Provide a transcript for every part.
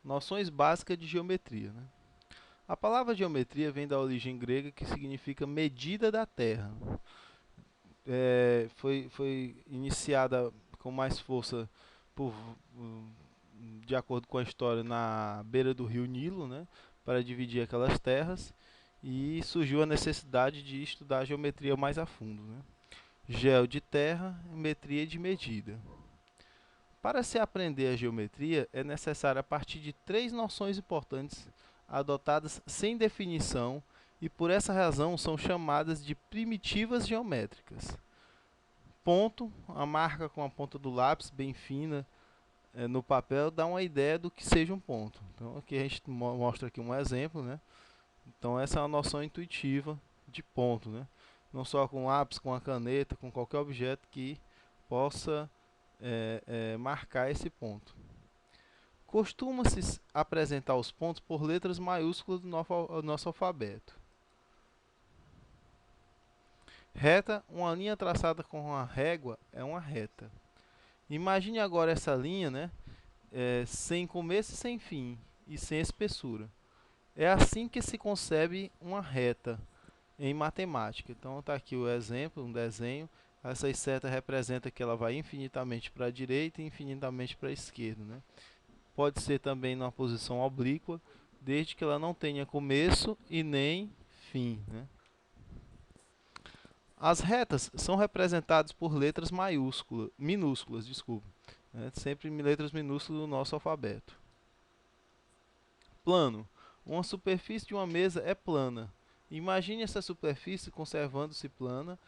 Noções básicas de geometria, né? A palavra geometria vem da origem grega que significa medida da Terra. Foi iniciada com mais força por, de acordo com a história, na beira do rio Nilo, né, para dividir aquelas terras, e surgiu a necessidade de estudar a geometria mais a fundo, né? Geo de terra, metria de medida. Para se aprender a geometria, é necessário a partir de três noções importantes adotadas sem definição e por essa razão são chamadas de primitivas geométricas. Ponto, a marca com a ponta do lápis bem fina no papel dá uma ideia do que seja um ponto. Então aqui a gente mostra aqui um exemplo, né? Então essa é uma noção intuitiva de ponto, né? Não só com lápis, com a caneta, com qualquer objeto que possa marcar esse ponto. Costuma-se apresentar os pontos por letras maiúsculas do nosso alfabeto. Reta, uma linha traçada com uma régua é uma reta. Imagine agora essa linha, né, sem começo e sem fim, e sem espessura. É assim que se concebe uma reta em matemática. Então está aqui o exemplo, um desenho. Essa seta representa que ela vai infinitamente para a direita e infinitamente para a esquerda, né? Pode ser também numa posição oblíqua, desde que ela não tenha começo e nem fim, né? As retas são representadas por letras minúsculas, desculpa, né? Sempre letras minúsculas no nosso alfabeto. Plano. Uma superfície de uma mesa é plana. Imagine essa superfície conservando-se plana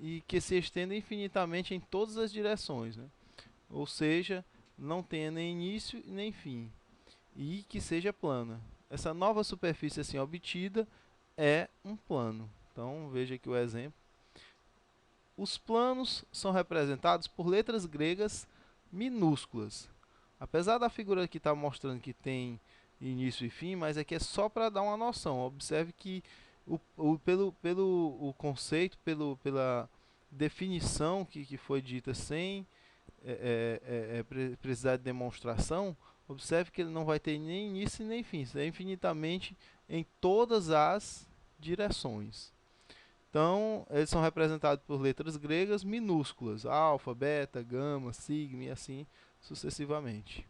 e que se estenda infinitamente em todas as direções, né? Ou seja, não tenha nem início nem fim, e que seja plana. Essa nova superfície assim obtida é um plano. Então veja aqui o exemplo. Os planos são representados por letras gregas minúsculas. Apesar da figura aqui estar mostrando que tem início e fim, mas aqui é só para dar uma noção. Observe que pelo conceito, pela definição que foi dita sem precisar de demonstração, observe que ele não vai ter nem início nem fim. Isso é infinitamente em todas as direções. Então, eles são representados por letras gregas minúsculas, alfa, beta, gama, sigma e assim sucessivamente.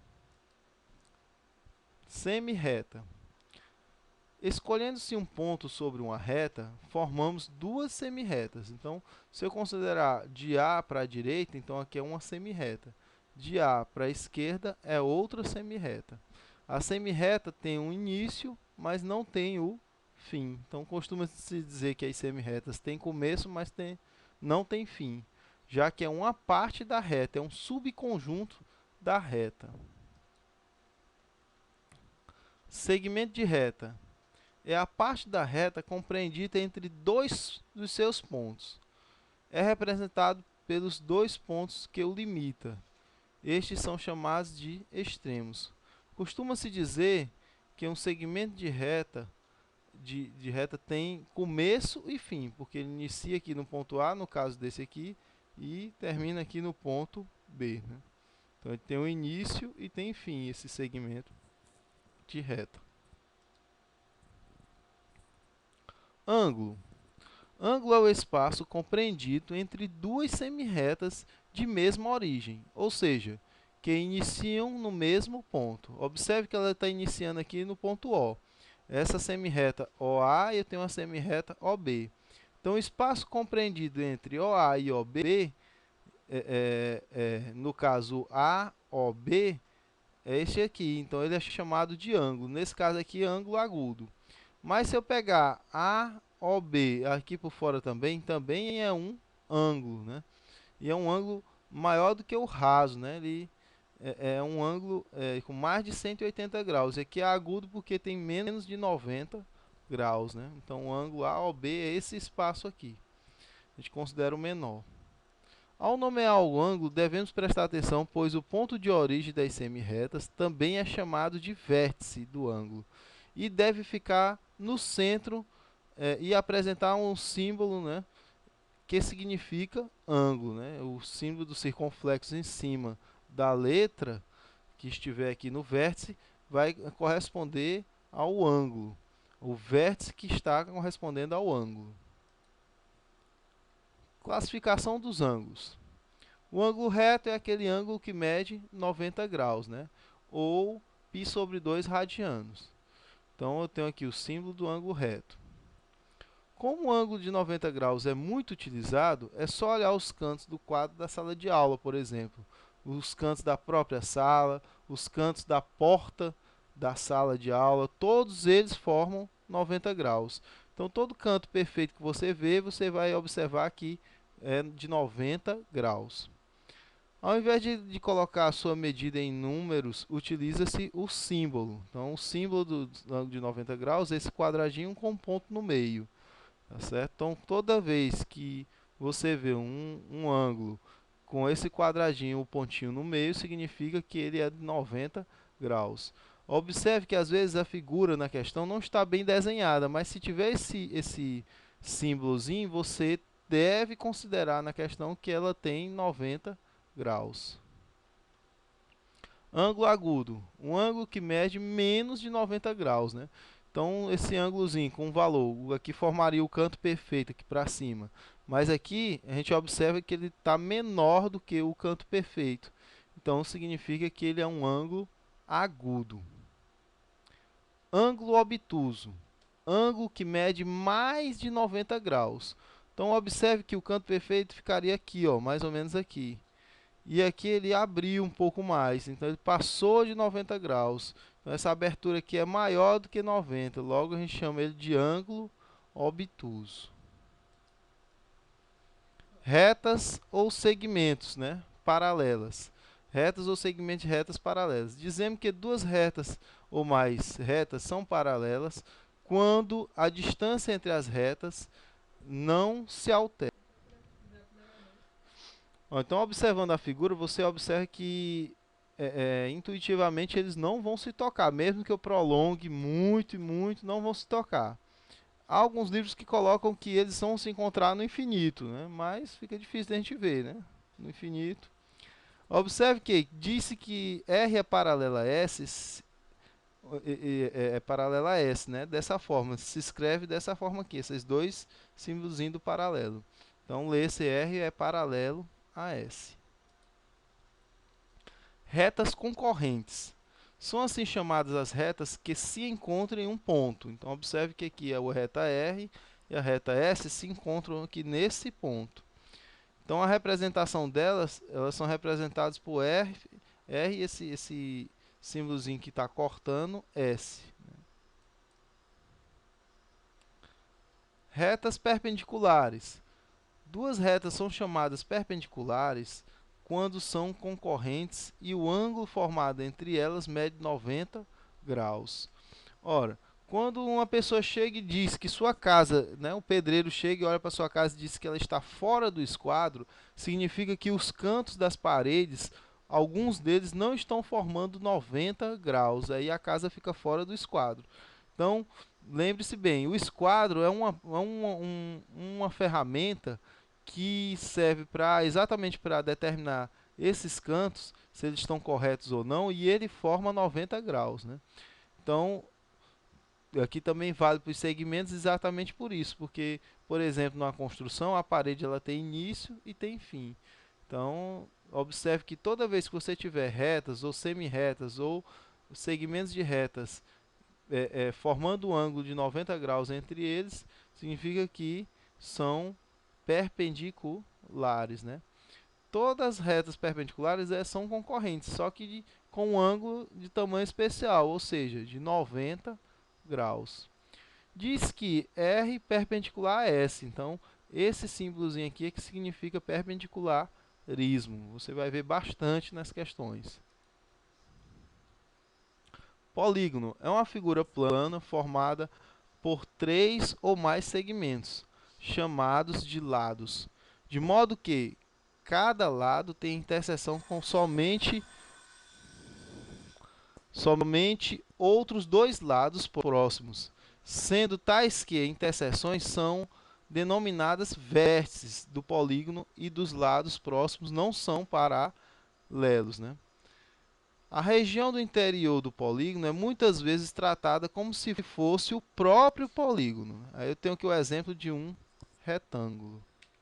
Semi-reta. Escolhendo-se um ponto sobre uma reta, formamos duas semi-retas. Então, se eu considerar de A para a direita, então aqui é uma semi-reta. De A para a esquerda é outra semi-reta. A semi-reta tem um início, mas não tem o fim. Então, costuma-se dizer que as semi-retas têm começo, mas não tem fim, já que é uma parte da reta, é um subconjunto da reta. Segmento de reta. É a parte da reta compreendida entre dois dos seus pontos. É representado pelos dois pontos que o limita. Estes são chamados de extremos. Costuma-se dizer que um segmento de reta tem começo e fim, porque ele inicia aqui no ponto A, no caso desse aqui, e termina aqui no ponto B, né? Então ele tem um início e tem fim, esse segmento de reta. Ângulo. Ângulo é o espaço compreendido entre duas semi-retas de mesma origem, ou seja, que iniciam no mesmo ponto. Observe que ela está iniciando aqui no ponto O. Essa semi-reta OA e eu tenho uma semi-reta OB. Então, o espaço compreendido entre OA e OB, no caso AOB, é este aqui. Então, ele é chamado de ângulo. Nesse caso aqui, ângulo agudo. Mas se eu pegar AOB aqui por fora também é um ângulo, né? E é um ângulo maior do que o raso, né? Ele é um ângulo com mais de 180 graus. E aqui é agudo porque tem menos de 90 graus, né? Então o ângulo AOB é esse espaço aqui. A gente considera o menor. Ao nomear o ângulo, devemos prestar atenção, pois o ponto de origem das semi-retas também é chamado de vértice do ângulo e deve ficar no centro e apresentar um símbolo, né, que significa ângulo, né? O símbolo do circunflexo em cima da letra que estiver aqui no vértice vai corresponder ao ângulo, o vértice que está correspondendo ao ângulo. Classificação dos ângulos. O ângulo reto é aquele ângulo que mede 90 graus, né? Ou π sobre 2 radianos. Então eu tenho aqui o símbolo do ângulo reto. Como o ângulo de 90 graus é muito utilizado, é só olhar os cantos do quadro da sala de aula, por exemplo. Os cantos da própria sala, os cantos da porta da sala de aula, todos eles formam 90 graus. Então, todo canto perfeito que você vê, você vai observar que é de 90 graus. Ao invés de colocar a sua medida em números, utiliza-se o símbolo. Então, o símbolo do ângulo de 90 graus é esse quadradinho com um ponto no meio. Tá certo? Então, toda vez que você vê um ângulo com esse quadradinho, o pontinho no meio, significa que ele é de 90 graus. Observe que às vezes a figura na questão não está bem desenhada, mas se tiver esse símbolozinho, você deve considerar na questão que ela tem 90 graus. Ângulo agudo, um ângulo que mede menos de 90 graus, né? Então, esse ângulozinho com valor, aqui formaria o canto perfeito aqui para cima. Mas aqui, a gente observa que ele está menor do que o canto perfeito. Então, significa que ele é um ângulo agudo. Ângulo obtuso, ângulo que mede mais de 90 graus. Então, observe que o canto perfeito ficaria aqui, ó, mais ou menos aqui. E aqui ele abriu um pouco mais, então ele passou de 90 graus. Então, essa abertura aqui é maior do que 90, logo a gente chama ele de ângulo obtuso. Retas ou segmentos, né? Paralelas. Retas ou segmentos de retas paralelas. Dizemos que duas retas ou mais retas são paralelas quando a distância entre as retas não se altera. Então, observando a figura, você observa que intuitivamente eles não vão se tocar, mesmo que eu prolongue muito e muito, não vão se tocar. Há alguns livros que colocam que eles vão se encontrar no infinito, né? Mas fica difícil de a gente ver, né? No infinito. Observe que disse que R é paralela a S, é paralela a S, né? Dessa forma, se escreve dessa forma aqui, esses dois símbolos do paralelo. Então, lê-se R é paralelo a S. Retas concorrentes. São assim chamadas as retas que se encontram em um ponto. Então, observe que aqui é a reta R e a reta S se encontram aqui nesse ponto. Então, a representação delas, elas são representadas por R e esse símbolozinho que está cortando, S. Retas perpendiculares. Duas retas são chamadas perpendiculares quando são concorrentes e o ângulo formado entre elas mede 90 graus. Ora, quando uma pessoa chega e diz que sua casa, né, o pedreiro chega e olha para sua casa e diz que ela está fora do esquadro, significa que os cantos das paredes, alguns deles não estão formando 90 graus, aí a casa fica fora do esquadro. Então, lembre-se bem, o esquadro é uma ferramenta que serve exatamente para determinar esses cantos, se eles estão corretos ou não, e ele forma 90 graus, né? Então, aqui também vale para os segmentos exatamente por isso, porque, por exemplo, na construção, a parede ela tem início e tem fim. Então, observe que toda vez que você tiver retas ou semi-retas ou segmentos de retas formando um ângulo de 90 graus entre eles, significa que são perpendiculares, né? Todas as retas perpendiculares são concorrentes, só que com um ângulo de tamanho especial, ou seja, de 90 graus. Diz que R perpendicular a S, então esse símbolozinho aqui é que significa perpendicularismo. Você vai ver bastante nas questões. Polígono é uma figura plana formada por 3 ou mais segmentos, chamados de lados, de modo que cada lado tem interseção com somente outros dois lados próximos, sendo tais que interseções são denominadas vértices do polígono e dos lados próximos não são paralelos, né? A região do interior do polígono é muitas vezes tratada como se fosse o próprio polígono. Aí eu tenho aqui o exemplo de um retângulo.